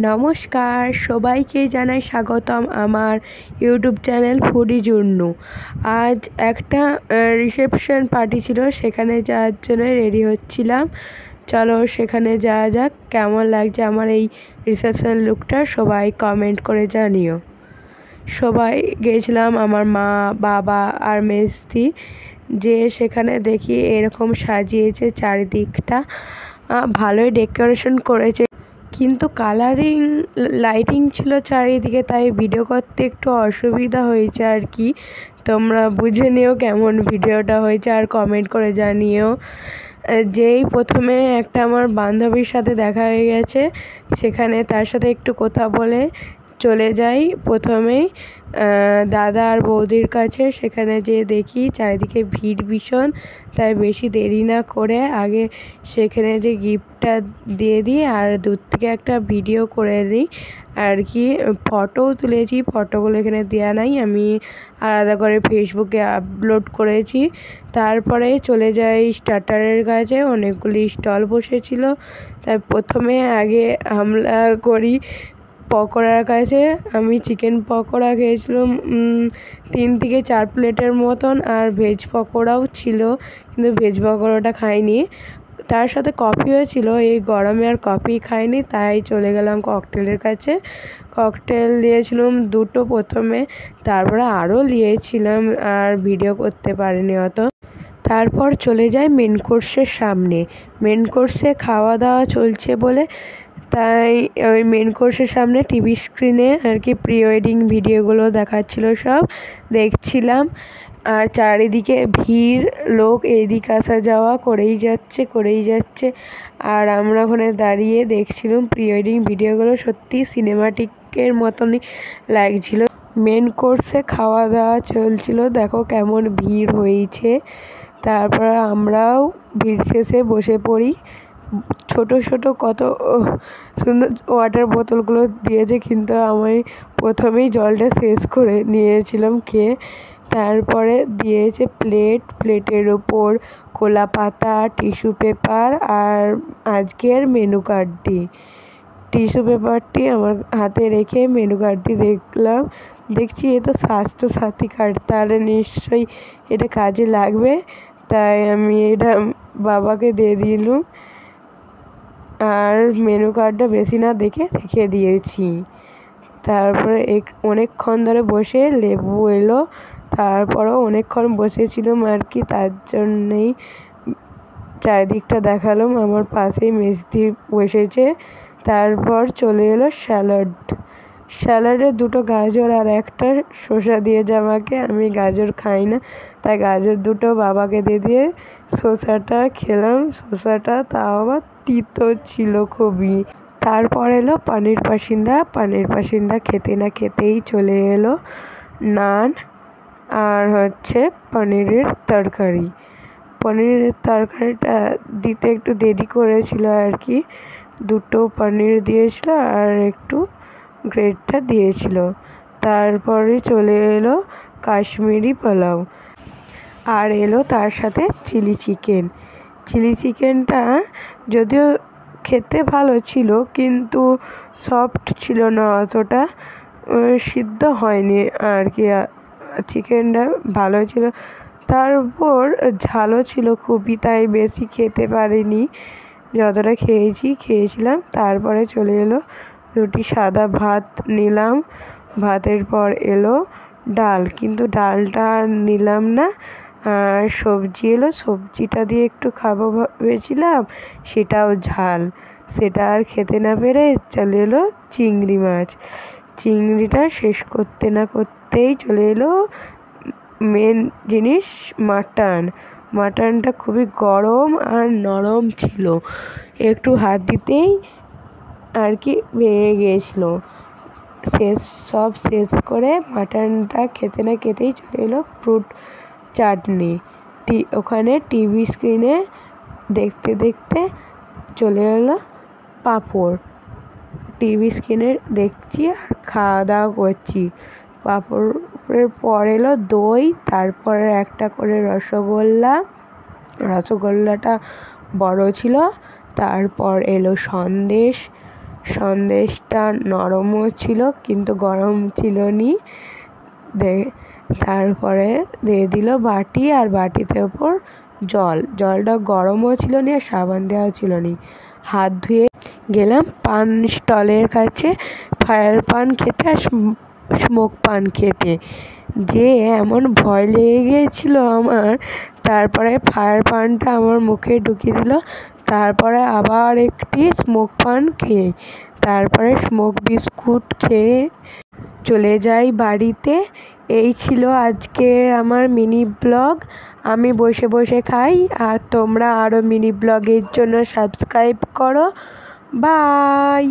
নমস্কার, সবাইকে জানাই স্বাগতম আমার ইউটিউব চ্যানেল ফুডি জুন্নু। আজ একটা রিসেপশন পার্টি ছিল, সেখানে যাওয়ার জন্য রেডি হচ্ছিলাম। চলো সেখানে যাওয়া যাক। কেমন লাগছে আমার এই রিসেপশন লুকটা সবাই কমেন্ট করে জানিও। সবাই গিয়েছিলাম, আমার মা, বাবা আর মেজদি। যে সেখানে দেখি এরকম সাজিয়েছে চারিদিকটা, ভালোই ডেকোরেশন করেছে, কিন্তু কালারিং লাইটিং ছিল চারিদিকে, তাই ভিডিও করতে একটু অসুবিধা হয়েছে আর কি। তোমরা বুঝে নিও কেমন ভিডিওটা হয়েছে আর কমেন্ট করে জানিও। যেই প্রথমে একটা আমার বান্ধবীর সাথে দেখা হয়ে গেছে, সেখানে তার সাথে একটু কথা বলে চলে যাই প্রথমেই দাদা আর বৌদির কাছে। সেখানে যেয়ে দেখি চারিদিকে ভিড় ভীষণ, তাই বেশি দেরি না করে আগে সেখানে যে গিফটটা দিয়ে দিই আর দূর থেকে একটা ভিডিও করে দিই আর কি। ফটোও তুলেছি, ফটোগুলো এখানে দেওয়া নাই, আমি আলাদা করে ফেসবুকে আপলোড করেছি। তারপরে চলে যাই স্টার্টারের কাছে, অনেকগুলি স্টল বসেছিল, তাই প্রথমে আগে হামলা করি পকোড়ার কাছে। আমি চিকেন পকোড়া খেয়েছিলাম 3 থেকে 4 প্লেটের মতন, আর ভেজ পকোড়াও ছিল, কিন্তু ভেজ পকোড়াটা খাইনি। তার সাথে কফিও ছিল, এই গরমে আর কফি খাইনি, তাই চলে গেলাম ককটেলের কাছে। ককটেল দিয়েছিলাম 2টো প্রথমে, তারপরে আরও নিয়েছিলাম, আর ভিডিও করতে পারিনি অত। তারপর চলে যাই মেন কোর্সের সামনে। মেন কোর্সে খাওয়া দাওয়া চলছে বলে, তাই ওই মেন কোর্সের সামনে টিভি স্ক্রিনে আর কি প্রি ওয়েডিং ভিডিওগুলো দেখাচ্ছিল, সব দেখছিলাম। আর চারিদিকে ভিড়, লোক এদিক আসা যাওয়া করেই যাচ্ছে। আর আমরা ওখানে দাঁড়িয়ে দেখছিলাম প্রি ওয়েডিং ভিডিওগুলো, সত্যি সিনেমাটিকের মতনই লাগছিল। মেন কোর্সে খাওয়া দাওয়া চলছিল, দেখো কেমন ভিড় হয়েছে। তারপর আমরাও ভিড় শেষে বসে পড়ি। ছোট ছোট কত সুন্দর ওয়াটার বোতলগুলো দিয়েছে, কিন্তু আমি প্রথমেই জলটা শেষ করে নিয়েছিলাম খেয়ে। তারপরে দিয়েছে প্লেটের ওপর কলা পাতা, টিস্যু পেপার আর আজকের মেনু কার্ডটি। টিস্যু পেপারটি আমার হাতে রেখে মেনু কার্ডটি দেখছি এ তো স্বাস্থ্যসাথী কার্ড, তাহলে নিশ্চয়ই এটা কাজে লাগবে, তাই আমি এটা বাবাকে দিয়ে দিলাম। আর মেনু কার্ডটা বেশি না দেখে রেখে দিয়েছি। তারপরে অনেকক্ষণ ধরে বসে লেবু এলো, তারপরেও অনেকক্ষণ বসেছিলাম আর কি, তার জন্যেই চারিদিকটা দেখালাম। আমার পাশেই মেজদি বসেছে। তারপর চলে এলো স্যালাডে 2টো গাজর আর একটা শসা দিয়েছে আমাকে। আমি গাজর খাই না, তাই গাজর 2টো বাবাকে দিয়ে শসাটা খেলাম। শসাটা তাও আবার তিতো ছিল খুবই। তারপর এলো পানির পাসিন্দা খেতে না খেতেই চলে এলো নান আর পনিরের তরকারিটা দিতে একটু দেরি করেছিল আর কি। 2টো পনির দিয়েছিল আর একটু গ্রেটটা দিয়েছিল। তারপরে চলে এলো কাশ্মীরি পোলাও, আর এলো তার সাথে চিলি চিকেনটা যদিও খেতে ভালো ছিল, কিন্তু সফট ছিল না, অতটা সিদ্ধ হয়নি আর কি। চিকেনটা ভালো ছিল, তারপর ঝালও ছিল খুবই, তাই বেশি খেতে পারিনি, যতটা খেয়েছিলাম। তারপরে চলে এলো রুটি, সাদা ভাত নিলাম। ভাতের পর এলো ডাল, কিন্তু ডালটা আর নিলাম না। আর সবজি এলো, সবজিটা দিয়ে একটু খাবো ভেবেছিলাম, সেটাও ঝাল, সেটা আর খেতে না পেরে চলে এলো চিংড়ি মাছ। চিংড়িটা শেষ করতে না করতেই চলে এলো মেন জিনিস মাটনটা খুবই গরম আর নরম ছিল, একটু হাত দিতেই আর কি ভেঙে গিয়েছিলো। সব শেষ করে মাটনটা খেতে না খেতেই চলে এলো ফ্রুট চাটনি। ওখানে টিভি স্ক্রিনে দেখতে দেখতে চলে এলো পাঁপড়। টিভি স্ক্রিনে দেখছি আর খাওয়া দাওয়া করছি। পাঁপড়ের পর এলো দই, তারপরে একটা করে রসগোল্লাটা বড় ছিল। তারপর এলো সন্দেশটা নরমও ছিল কিন্তু গরম ছিল নি। তারপরে দিয়ে দিল বাটি, আর বাটিতে ওপর জলটা গরমও ছিল নি আর সাবান দেওয়াও ছিল নি। হাত ধুয়ে গেলাম পান স্টলের কাছে ফায়ার পান খেতে আর স্মোক পান খেতে। যে এমন ভয় লেগে গিয়েছিল আমার, তারপরে ফায়ার পানটা আমার মুখে ঢুকিয়ে দিল, তারপরে আবার একটি স্মোক পান খেয়ে, তারপরে স্মোক বিস্কুট খেয়ে চলে যাই বাড়িতে। এই ছিল আজকের আমার মিনি ব্লগ। আমি বসে বসে খাই, আর তোমরা আরও মিনি ব্লগের জন্য সাবস্ক্রাইব করো। বাই।